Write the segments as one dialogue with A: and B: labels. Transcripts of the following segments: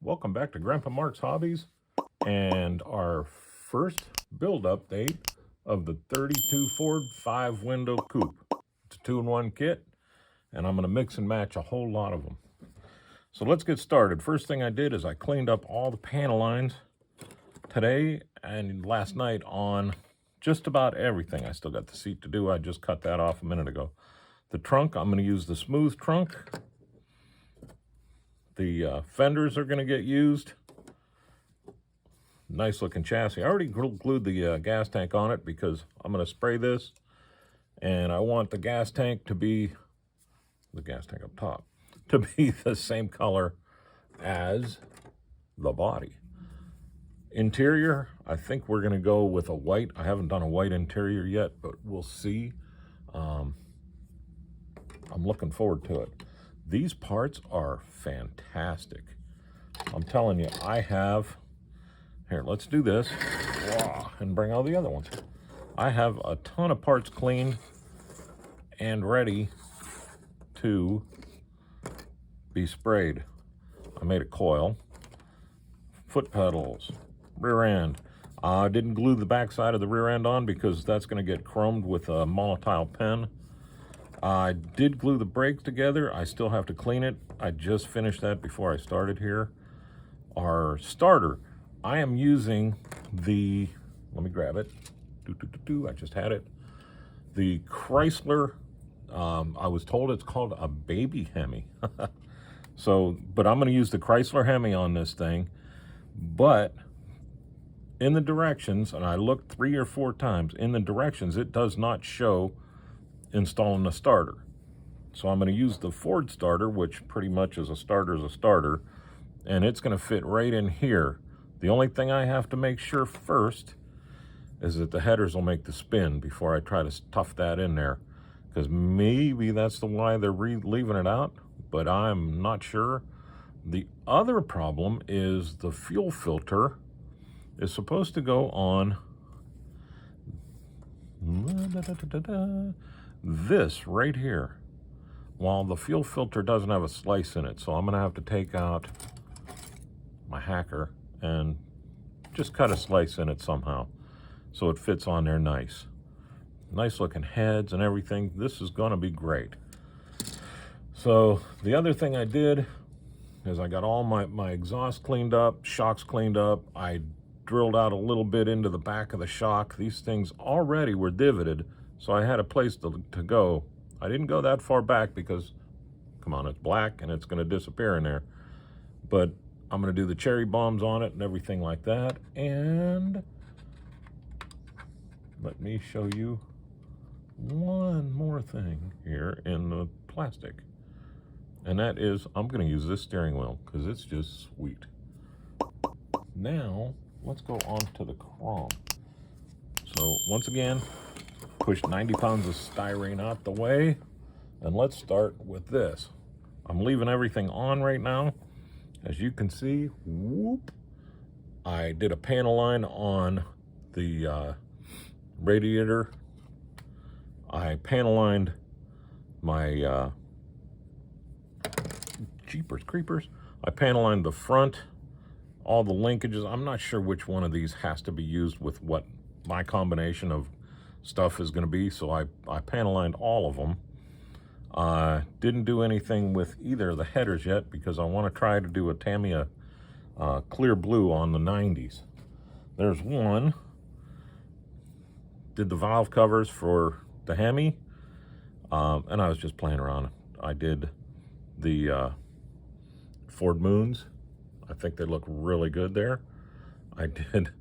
A: Welcome back to Grandpa Mark's Hobbies and our first build update of the 32 Ford 5-window coupe. It's a 2-in-1 kit, and I'm going to mix and match a whole lot of them. So let's get started. First thing I did is I cleaned up all the panel lines today and last night on just about everything. I still got the seat to do. I just cut that off a minute ago. The trunk, I'm going to use the smooth trunk. The fenders are going to get used. Nice looking chassis. I already glued the gas tank on it because I'm going to spray this, and I want the gas tank to be, the gas tank up top, to be the same color as the body. Interior, I think we're going to go with a white. I haven't done a white interior yet, but we'll see. I'm looking forward to it. These parts are fantastic. I'm telling you, I have, here, let's do this, and bring all the other ones. I have a ton of parts cleaned and ready to be sprayed. I made a coil, foot pedals, rear end. I didn't glue the back side of the rear end on because that's going to get chromed with a monotile pen. I did glue the brakes together. I still have to clean it. I just finished that before I started here. Our starter, I am using the, let me grab it. I just had it. The Chrysler, I was told it's called a baby Hemi. So, but I'm going to use the Chrysler Hemi on this thing. But in the directions, and I looked 3 or 4 times, in the directions, it does not show installing a starter. So I'm going to use the Ford starter, which pretty much is a starter, and it's going to fit right in here. The only thing I have to make sure first is that the headers will make the spin before I try to stuff that in there, because maybe that's the why they're leaving it out, but I'm not sure. The other problem is the fuel filter is supposed to go on this right here, while the fuel filter doesn't have a slice in it. So I'm gonna have to take out my hacker and just cut a slice in it somehow so it fits on there nice. Nice looking heads and everything. This is gonna be great. So the other thing I did is I got all my exhaust cleaned up, shocks cleaned up. I drilled out a little bit into the back of the shock. These things already were divoted, so I had a place to go. I didn't go that far back because, come on, it's black and it's going to disappear in there. But I'm going to do the cherry bombs on it and everything like that. And let me show you one more thing here in the plastic. And that is, I'm going to use this steering wheel because it's just sweet. Now, let's go on to the chrome. So once again, push 90 pounds of styrene out the way, and let's start with this. I'm leaving everything on right now. As you can see, whoop, I did a panel line on the radiator. I panel lined my Jeepers Creepers. I panel lined the front, all the linkages. I'm not sure which one of these has to be used with what my combination of stuff is going to be, so I panel lined all of them. Didn't do anything with either of the headers yet because I want to try to do a Tamiya clear blue on the 90s. There's one. Did the valve covers for the Hemi, and I was just playing around. I did the Ford Moons. I think they look really good there. I did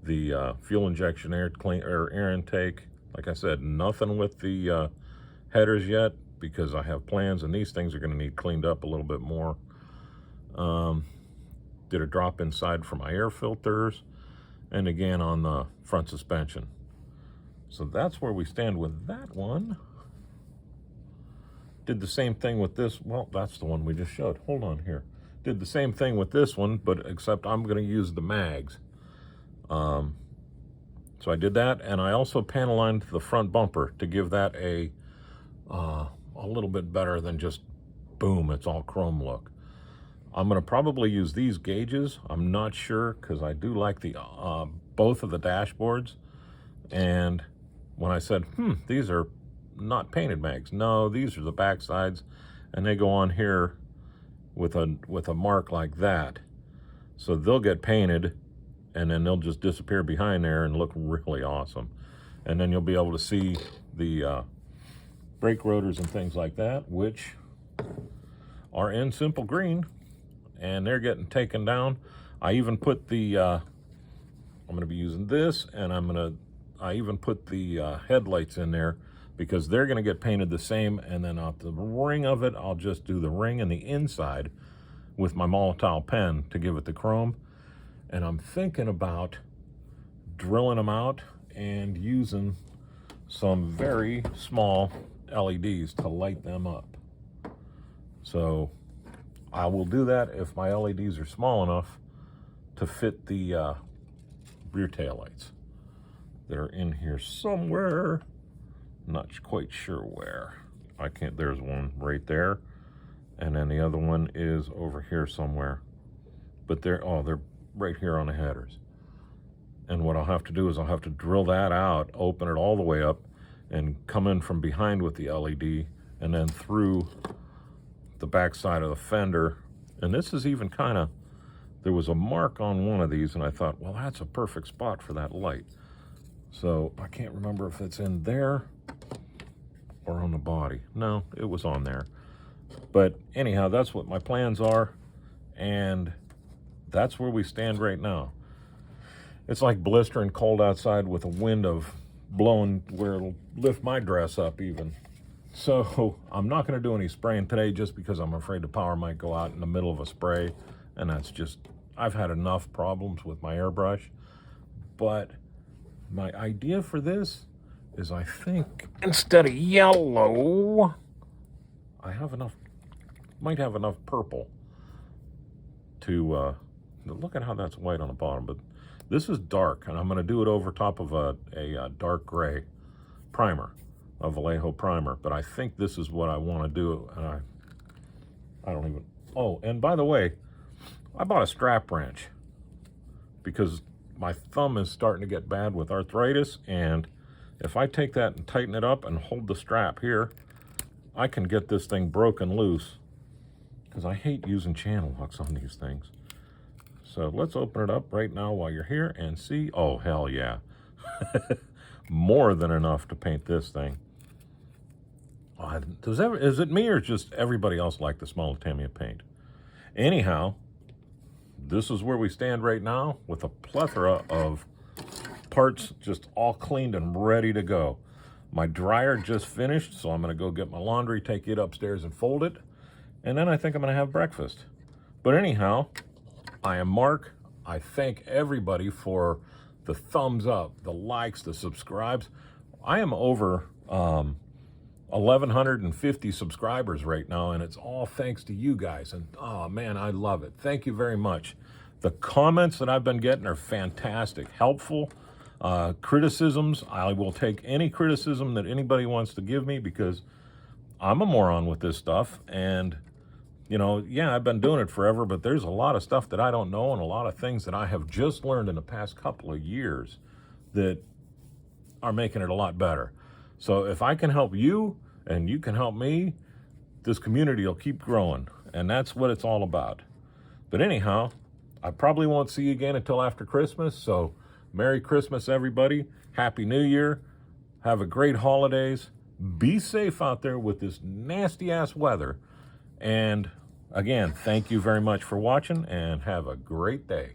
A: the fuel injection air intake. Like I said, nothing with the headers yet because I have plans, and these things are going to need cleaned up a little bit more. Did a drop inside for my air filters, and again on the front suspension. So that's where we stand with that one. Did the same thing with this. Well, that's the one we just showed. Hold on here. Did the same thing with this one, but except I'm going to use the mags. So I did that, and I also panel lined the front bumper to give that a little bit better than just boom, it's all chrome look. I'm going to probably use these gauges. I'm not sure because I do like the both of the dashboards. And when I said, these are not painted mags. No, these are the back sides, and they go on here with a mark like that. So they'll get painted, and then they'll just disappear behind there and look really awesome. And then you'll be able to see the brake rotors and things like that, which are in simple green, and they're getting taken down. I even put the, I'm going to be using this, and I even put the headlights in there because they're going to get painted the same, and then off the ring of it, I'll just do the ring and the inside with my Molotov pen to give it the chrome. And I'm thinking about drilling them out and using some very small LEDs to light them up. So I will do that if my LEDs are small enough to fit the rear taillights. They're in here somewhere. Not quite sure where. I can't, there's one right there. And then the other one is over here somewhere. But they're right here on the headers. And what I'll have to do is I'll have to drill that out, open it all the way up, and come in from behind with the LED, and then through the back side of the fender. And this is even kind of, there was a mark on one of these, and I thought, well, that's a perfect spot for that light. So I can't remember if it's in there or on the body. No, it was on there. But anyhow, that's what my plans are, and that's where we stand right now. It's like blistering cold outside with a wind of blowing where it'll lift my dress up even. So I'm not going to do any spraying today just because I'm afraid the power might go out in the middle of a spray, and that's just, I've had enough problems with my airbrush. But my idea for this is, I think instead of yellow, I have enough, might have enough purple to look at how that's white on the bottom. But this is dark, and I'm going to do it over top of a dark gray primer, a Vallejo primer. But I think this is what I want to do, and I don't even, oh, and by the way, I bought a strap wrench because my thumb is starting to get bad with arthritis, and if I take that and tighten it up and hold the strap here, I can get this thing broken loose, because I hate using channel locks on these things. So let's open it up right now while you're here and see. Oh, hell yeah. More than enough to paint this thing. Is it me or just everybody else like the smell of Tamiya paint? Anyhow, this is where we stand right now with a plethora of parts just all cleaned and ready to go. My dryer just finished, so I'm going to go get my laundry, take it upstairs and fold it, and then I think I'm going to have breakfast. But anyhow, I am Mark. I thank everybody for the thumbs up, the likes, the subscribes. I am over 1,150 subscribers right now, and it's all thanks to you guys. And oh man, I love it. Thank you very much. The comments that I've been getting are fantastic, helpful. Criticisms, I will take any criticism that anybody wants to give me, because I'm a moron with this stuff. And you know, yeah, I've been doing it forever, but there's a lot of stuff that I don't know, and a lot of things that I have just learned in the past couple of years that are making it a lot better. So if I can help you and you can help me, this community will keep growing, and that's what it's all about. But anyhow, I probably won't see you again until after Christmas, so Merry Christmas, everybody. Happy New Year. Have a great holidays. Be safe out there with this nasty-ass weather. And again, thank you very much for watching, and have a great day.